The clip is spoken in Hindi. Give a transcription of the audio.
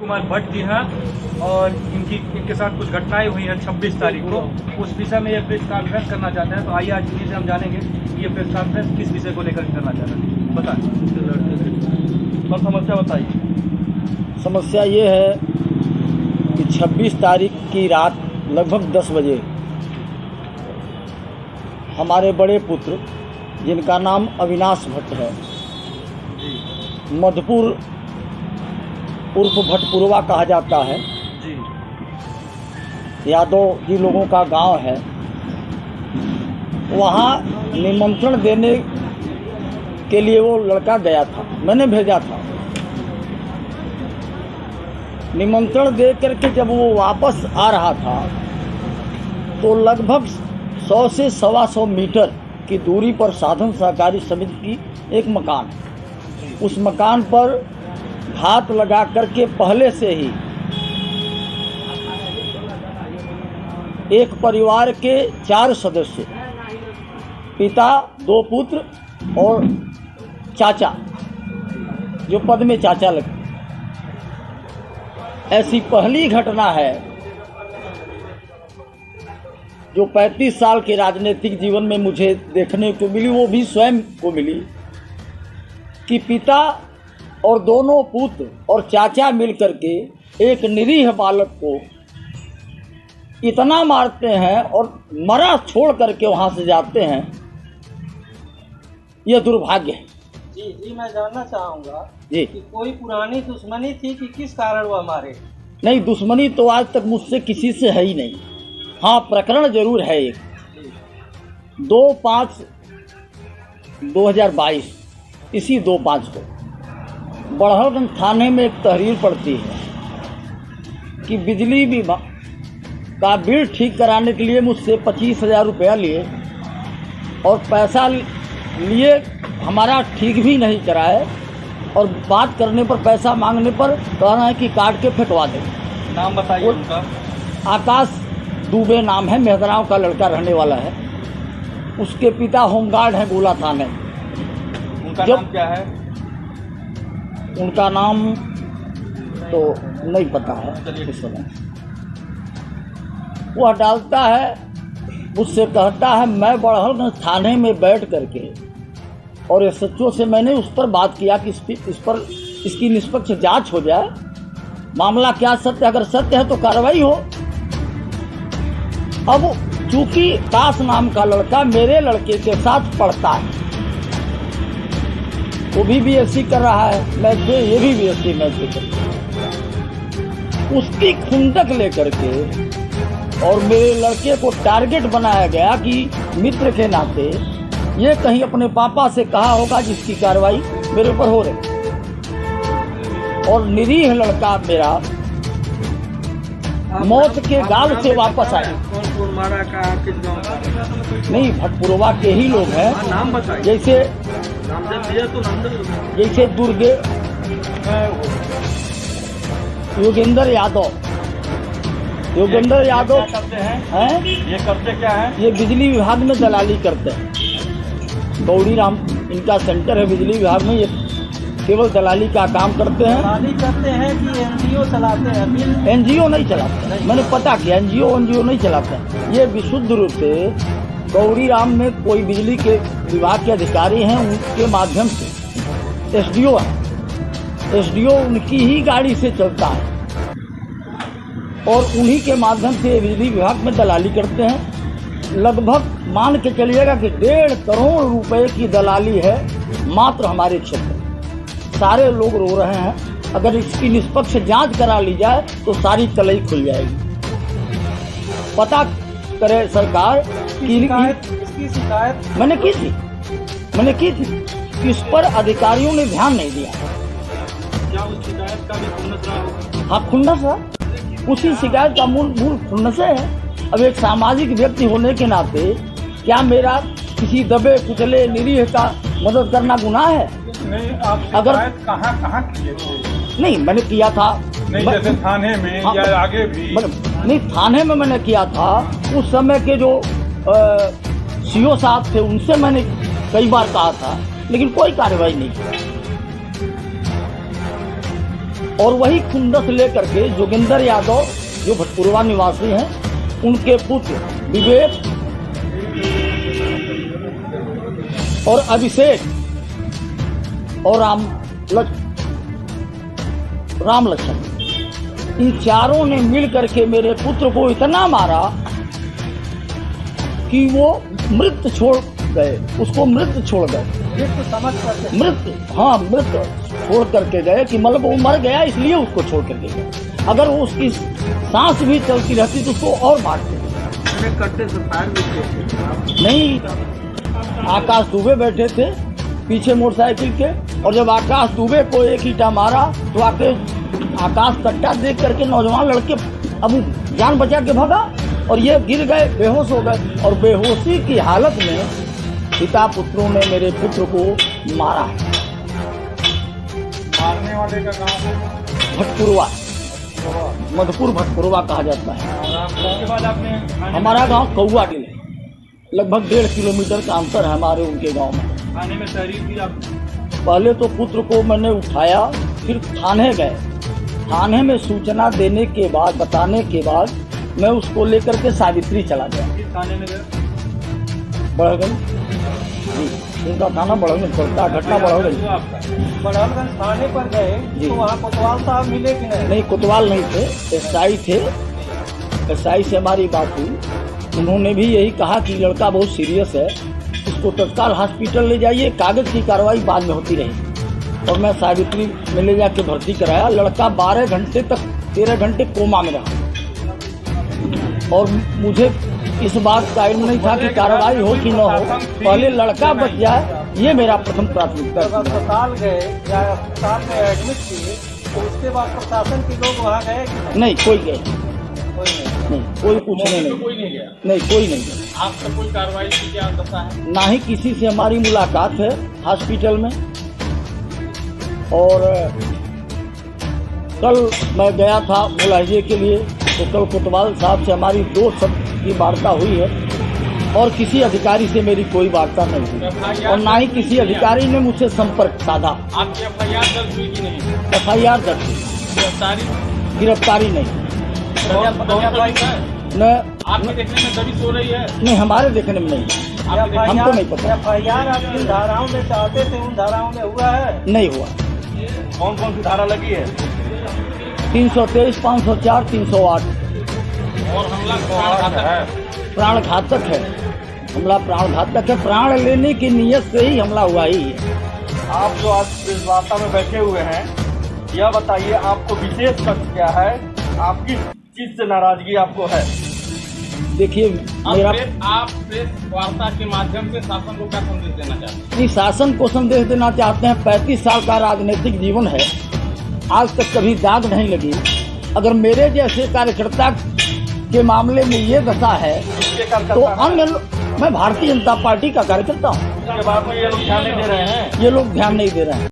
कुमार भट्ट जी हैं और इनके साथ कुछ घटनाएं हुई हैं 26 तारीख को। उस विषय में ये प्रेस कॉन्फ्रेंस करना चाहते हैं। तो आइए आज इन्हीं से हम जानेंगे कि ये प्रेस कॉन्फ्रेंस किस विषय को लेकर करना चाहते हैं। बताएं और समस्या बताइए। समस्या ये है कि 26 तारीख की रात लगभग 10 बजे हमारे बड़े पुत्र, जिनका नाम अविनाश भट्ट है, मधुपुर उर्फ भटपुरवा कहा जाता है जी, यादव जी लोगों का गांव है, वहाँ निमंत्रण देने के लिए वो लड़का गया था। मैंने भेजा था। निमंत्रण दे करके जब वो वापस आ रहा था तो लगभग 100 से 125 मीटर की दूरी पर साधन सहकारी समिति की एक मकान, उस मकान पर घात लगा करके पहले से ही एक परिवार के 4 सदस्य, पिता, 2 पुत्र और चाचा, जो पद में चाचा लगे, ऐसी पहली घटना है जो 35 साल के राजनीतिक जीवन में मुझे देखने को मिली, वो भी स्वयं को मिली, कि पिता और दोनों पुत्र और चाचा मिलकर के एक निरीह बालक को इतना मारते हैं और मरा छोड़ करके वहाँ से जाते हैं। यह दुर्भाग्य है। जी, मैं जानना चाहूँगा जी कि कोई पुरानी दुश्मनी थी कि किस कारण वह मारे? नहीं, दुश्मनी तो आज तक मुझसे किसी से है ही नहीं। हाँ, प्रकरण जरूर है एक। 2/5/2022, इसी 2/5 को बड़हलगंज थाने में एक तहरीर पड़ती है कि बिजली विभाग का बिल ठीक कराने के लिए मुझसे 25,000 रुपया लिए और पैसा लिए हमारा ठीक भी नहीं कराए, और बात करने पर, पैसा मांगने पर कहना है कि काट के फेंकवा दे। नाम बताइए उनका। आकाश दुबे नाम है, मेहदराव का लड़का रहने वाला है। उसके पिता होमगार्ड हैं गोला थाने। उनका नाम क्या है? उनका नाम तो नहीं पता है इस समय। वह डालता है, मुझसे कहता है मैं बड़हलगंज थाने में बैठ करके और एसएचओ से मैंने उस पर बात किया कि इस पर इसकी निष्पक्ष जांच हो जाए, मामला क्या सत्य, अगर सत्य है तो कार्रवाई हो। अब चूंकि दास नाम का लड़का मेरे लड़के के साथ पढ़ता है, वो भी बीएससी कर रहा है मैथ में, ये भी बीएससी मैथ में कर रहा है। उसकी खुंदक लेकर के और मेरे लड़के को टारगेट बनाया गया कि मित्र के नाते ये कहीं अपने पापा से कहा होगा जिसकी कार्रवाई मेरे ऊपर हो रही। और निरीह लड़का मेरा मौत के गाल से वापस आया। कौन मारा, कहा, किस गांव का? नहीं, भटपुरवा के ही लोग हैं। नाम बताइए। जैसे जैसे दुर्गे योगेंद्र यादव करते हैं। ये करते क्या है? ये बिजली विभाग में दलाली करते हैं। गौरी राम इनका सेंटर है बिजली विभाग में। ये केवल दलाली का काम करते हैं। दलाली करते हैं कि एनजीओ चलाते हैं? एनजीओ नहीं चलाते, मैंने पता किया, एनजीओ नहीं चलाते हैं। ये विशुद्ध रूप से गौरी राम में कोई बिजली के विभाग के अधिकारी हैं, उनके माध्यम से एसडीओ है, एसडीओ उनकी ही गाड़ी से चलता है और उन्हीं के माध्यम से बिजली विभाग में दलाली करते हैं। लगभग मान के चलिएगा कि 1.5 करोड़ रुपए की दलाली है मात्र हमारे क्षेत्र। सारे लोग रो रहे हैं। अगर इसकी निष्पक्ष जांच करा ली जाए तो सारी कलई खुल जाएगी। पता करे सरकार कि इसकी शिकायत मैंने की थी। इस पर अधिकारियों ने ध्यान नहीं दिया। क्या उस शिकायत का भी खुन्नस रहा होगा? हाँ, खुन्नस है। उसी शिकायत का मूल खुन्नस है। अब एक सामाजिक व्यक्ति होने के नाते क्या मेरा किसी दबे कुचले निरीह का मदद करना गुनाह है? नहीं, आप अगर कहाँ किए थे? नहीं, मैंने किया था। नहीं, जैसे थाने में हाँ, या आगे भी? नहीं, थाने में मैंने किया था। उस समय के जो सीओ साहब थे उनसे मैंने कई बार कहा था, लेकिन कोई कार्रवाई नहीं की। और वही खुंदस लेकर के जोगिंदर यादव जो भटपुरवा निवासी हैं, उनके पुत्र विवेक और अभिषेक और राम लक्ष्मण, इन चारों ने मिल करके मेरे पुत्र को इतना मारा कि वो मृत छोड़ गए, उसको मृत छोड़ गए। समझ करके मृत छोड़ करके गए कि मतलब वो मर गया इसलिए उसको छोड़ करके गए। अगर वो उसकी सांस भी चलती रहती तो उसको और मारते। कट्टे से फायर भी किए नहीं, आकाश दुबे बैठे थे पीछे मोटरसाइकिल के, और जब आकाश दुबे को एक ईंटा मारा तो आकाश कट्टा देख करके नौजवान लड़के अब जान बचा के भागा और ये गिर गए, बेहोश हो गए। और बेहोशी की हालत में पिता पुत्रों ने मेरे पुत्र को मारा। मारने वाले का गाँव भटपुरवा, मधुपुर भटपुरवा कहा जाता है। उसके बाद आपने हमारा गांव कौआ डिल है, लगभग 1.5 किलोमीटर का अंतर है हमारे उनके गांव में। थाने में तहरीर दी आप? पहले तो पुत्र को मैंने उठाया, फिर थाने गए। थाने में सूचना देने के बाद, बताने के बाद मैं उसको लेकर के सावित्री चला गया। किस थाने में गए? बढ़गंज जी, उनका थाना बढ़गंज पड़ता, घटना बढ़गंज। बढ़लगंज थाने पर गए जी। तो वहाँ कोतवाल साहब मिले कि नहीं? नहीं, कोतवाल नहीं थे, एसआई थे। एसआई से हमारी बात हुई, उन्होंने भी यही कहा कि लड़का बहुत सीरियस है, उसको तत्काल हॉस्पिटल ले जाइए, कागज की कार्रवाई बाद में होती रही। और मैं सावित्री में ले जाके भर्ती कराया। लड़का 12 घंटे तक 13 घंटे कोमा में रहा और मुझे इस बात का इल्म नहीं था कि कार्रवाई हो कि न हो, पहले लड़का बच जाए, ये मेरा प्रथम प्राथमिकता जब अस्पताल गए या अस्पताल में एडमिट किए तो उसके बाद प्रशासन के लोग वहाँ गए कि नहीं? नहीं, कोई गए कोई नहीं। नहीं, कोई पूछने नहीं, कोई नहीं गया? नहीं, कोई नहीं गया। आप तक कोई कार्रवाई की क्या दशा है? ना ही किसी से हमारी मुलाकात है हॉस्पिटल में। और कल मैं गया था मुलाजे के लिए, तो कल कोतवाल साहब से हमारी 2 शब्द की वार्ता हुई है और किसी अधिकारी से मेरी कोई वार्ता नहीं हुई और ना ही किसी अधिकारी ने मुझसे संपर्क साधा। आपकी FIR दर्ज हुई कि नहीं? FIR दर्ज हुई, गिरफ्तारी नहीं। न आपके देखने में दबिश हो रही है? नहीं, हमारे देखने में नहीं, हमको नहीं पता। FIR आप जिन धाराओं में चाहते थे उन धाराओं में हुआ है? नहीं हुआ। कौन कौन सी धारा लगी है? 323, 504, 308। और हमला प्राण घातक है, हमला प्राण घातक है। प्राण लेने की नीयत से ही हमला हुआ ही है। आप जो आज इस वार्ता में बैठे हुए हैं, यह बताइए आपको विशेष कष्ट क्या है? आप किस चीज से नाराजगी आपको है? देखिए, मेरा आप प्रेस वार्ता के माध्यम से शासन को क्या संदेश देना चाहते हैं? शासन को संदेश देना चाहते हैं, 35 साल का राजनीतिक जीवन है, आज तक कभी दाग नहीं लगी। अगर मेरे जैसे कार्यकर्ता के मामले में ये दशा है तो अन्य मैं भारतीय जनता पार्टी का कार्यकर्ता हूँ। उसके बाद में ये लोग ध्यान नहीं दे रहे हैं। ये लोग ध्यान नहीं दे रहे हैं।